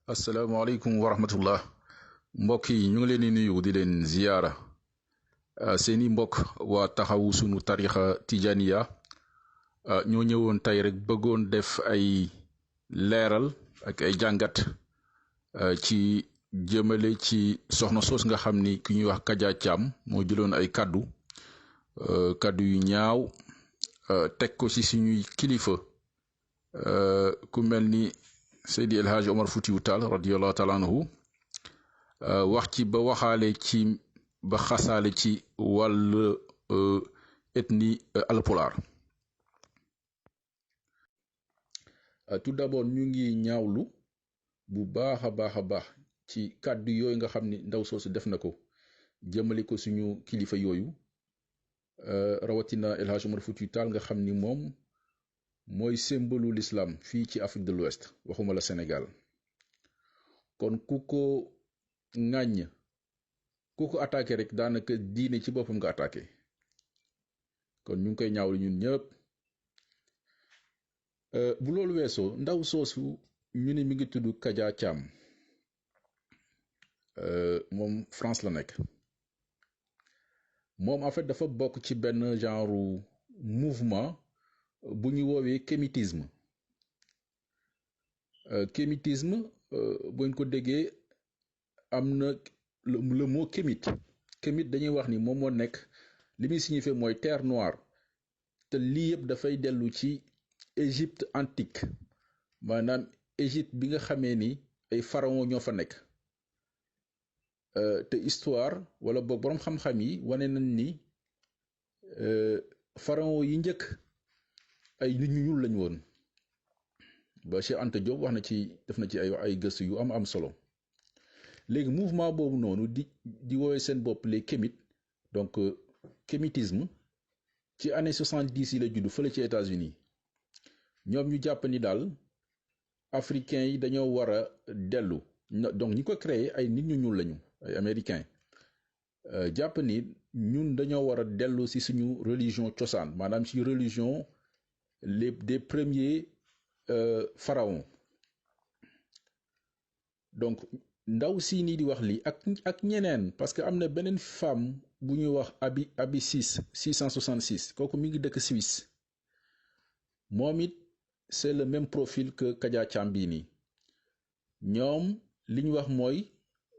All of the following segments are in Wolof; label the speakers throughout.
Speaker 1: asalaamaaleykum wa rahmatullah mbokk yi ñu ngi leen di nuyu di leen ziyaara seeni mbokk waa taxawu sunu tarixa tijaniya ñoo ñëwoon tey rek bëggoon def ay leeral ak ay jàngat ci jëmale ci soxna soos nga xam ni ki ñuy wax Kaja Thiam moo jëloon ay kaddu yu ñaaw teg ko ci suñuy kilifa ku mel ni Seydi El Hadji Omar Foutiyou Tall radiyallahu taala anhu wax ci ba waxaale ci ba xasaale ci wàll ethnie alpulaar. Tout d'abord ñu ngi ñaawlu bu baax a baax ci kàddu yooyu nga xam ni ndaw soosu def na ko jëmale ko suñu kilifa yooyu rawatina El Hadji Omar Foutiyou Tall nga xam ni moom mooy symbole l'islam fii ci Afrique de l'Ouest waxuma la Sénégal kon ku ko ŋàññ ku ko attaqué rek daanaka diine ci boppam nga attaqué kon ñu ngi koy ñaawlu ñun ñëpp. Bu loolu weesoo ndaw soosu ñu ne mi ngi tudd Kaja Thiam moom France la nekk moom en fait dafa bokk ci benn genre mouvement bu ñu woowee kémitisme. Kémitisme buñ ko déggee am na le mot kémite dañuy wax ni moom moo nekk li muy signifié mooy terre noire te lii yëpp dafay dellu ci Égypte antique maanaam Égypte bi nga xamee ni ay pharaon ñoo fa nekk te histoire wala boog boroom xam-xam yi wane nañ ni pharaon yi njëkk ay nit ñu ñuul lañu woon ba Cheikh Anta Diop wax na ci def na ci ay gëstu yu am solo léegi mouvement boobu noonu di woowee seen bopp les kémites donc kémitisme ci année 70 yi la judd fële ci États-Unis ñoom ñu jàpp ni daal africains yi dañoo war a dellu donc ñi ko créé ay nit ñu ñuul lañu ay américains jàpp ni ñun dañoo war a dellu ci suñu religion cosaan maanaam ci religion des premiers pharaons donc ndaw si nii di wax lii ak ñeneen parce que am na beneen femme bu ñuy wax Abi 666 kooku mi ngi dëkk Suisse moom it c'est le même profil que Kaja Thiam bii nii ñoom li ñu wax mooy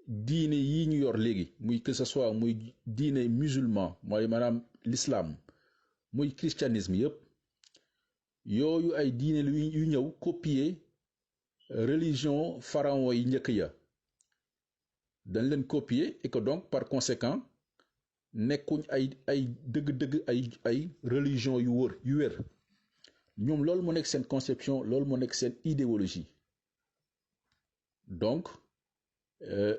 Speaker 1: diine yi ñu yor léegi muy que ce soit muy diine musulman mooy maanaam l'islam muy christianisme yépp yooyu ay diine yu ñëw copier religion pharaon yi njëkk ya dañ leen copier et que donc par conséquent nekkuñ ay dëgg-dëgg ay religion yu wér ñoom loolu moo nekk seen conception loolu moo nekk seen idéologie donc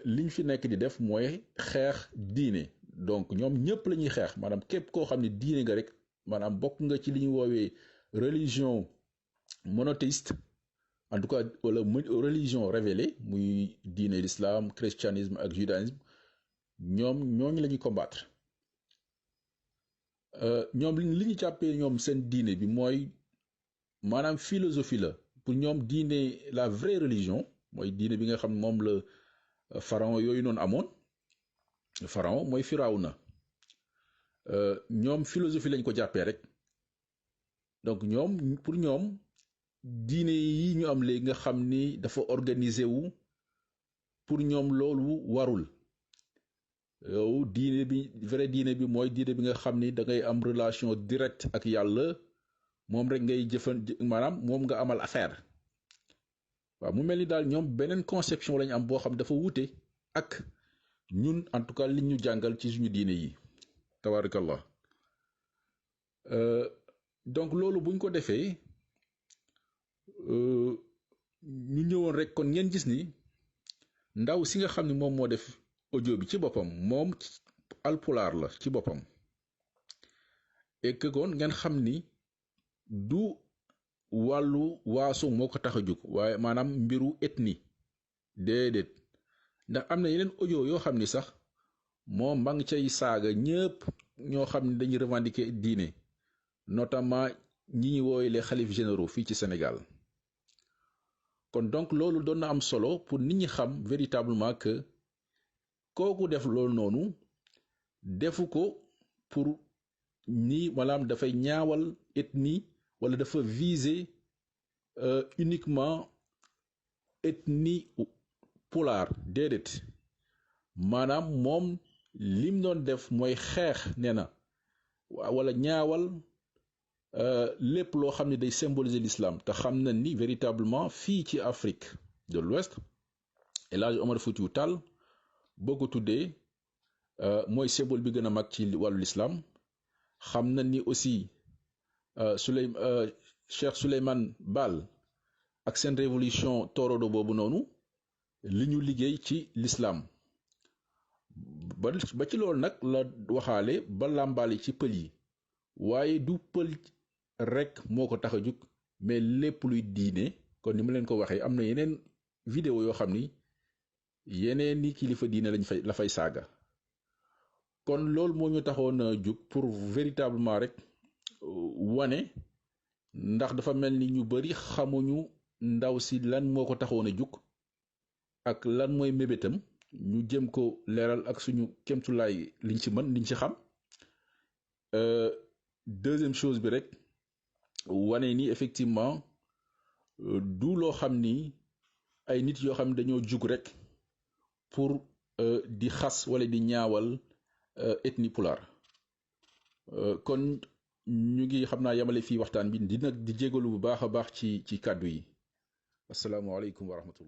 Speaker 1: liñ fi nekk di def mooy xeex diine donc ñoom ñëpp la ñuy xeex maanaam képp koo xam ne diine nga rek maanaam bokk nga ci li ñu woowee religion monothéiste en tout cas wala religion révélée muy diine l'islam christianisme ak judaïsme ñooñu la ñuy combattre ñoom li ñu jàppee ñoom seen diine bi mooy maanaam philosophie la pour ñoom diine la vraie religion mooy diine bi nga xam moom la pharaon yooyu noonu amoon pharaon mooy Firawna ñoom philosophie lañ ko jàppee rek donc ñoom pour ñoom diine yi ñu am léegi nga xam ni dafa organisé wu pour ñoom loolu warul yow diine bi vrai diine bi mooy diine bi nga xam ni da ngay am relation directe ak yàlla moom rek ngay maanaam moom nga amal affaire waaw mu mel ni daal ñoom beneen conception lañu am boo xam dafa wuute ak ñun en tout cas li ñu jàngal ci suñu diine yi tabarakallah donc loolu buñ ko defee ñu ñëwoon rek kon ngeen gis ni ndaw si nga xam ne moom moo def audio bi ci boppam moom alpulaar la ci boppam et que kon ngeen xam ni du wàllu waaso moo ko tax a jóg waaye maanaam mbiru ethnie déedéet ndax am na yeneen audio yoo xam ni sax moom ma ngi cay saaga ñëpp ñoo xam ne dañuy revendiquer diine notamment ñi ñuy woowee les xalif généraux fii ci Sénégal kon donc loolu doon na am solo pour nit ñi xam véritablement que kooku def loolu noonu defu ko pour ni maanaam dafay ñaawal ethnie wala dafa viser uniquement ethnie pulaar déedéet maanaam moom lim doon def mooy xeex nee na wala ñaawal lépp loo xam ne day symboliser l'islam te xam na ni véritablement fii ci Afrique de l'Ouest El Hadj Omar Foutiyou Tall boo ko tuddee mooy symbole bi gën a mag ci wàllu l'islam xam na ni aussi Cheikh Souleymane Baal ak seen révolution torodo boobu noonu li ñu liggéey ci l'islam ba ci loolu nag la waxaale ba làmbaale ci pël yi waaye du pël rek moo ko tax a jug mais lépp luy diine kon ni ma leen ko waxee am na yeneen vidéo yoo xam ni yeneen ni kilifa diine la fay saaga kon loolu moo ñu taxoon a jug pour véritablement rek wane ndax dafa mel ni ñu bari xamuñu ndaw si lan moo ko taxoon a jug ak lan mooy mébétam ñu jëm ko leeral ak suñu kemtulaay liñ ci mën liñ ci xam deuxième chose bi rek wane ni effectivement du loo xam ni ay nit yoo xam ne dañoo jug rek pour di xas wala di ñaawal ethnie pulaar kon ñu ngi xam naa yamale fii waxtaan bi di jégalu bu baax a baax ci kàddu yi asalaamaaleykum wa rahmatullah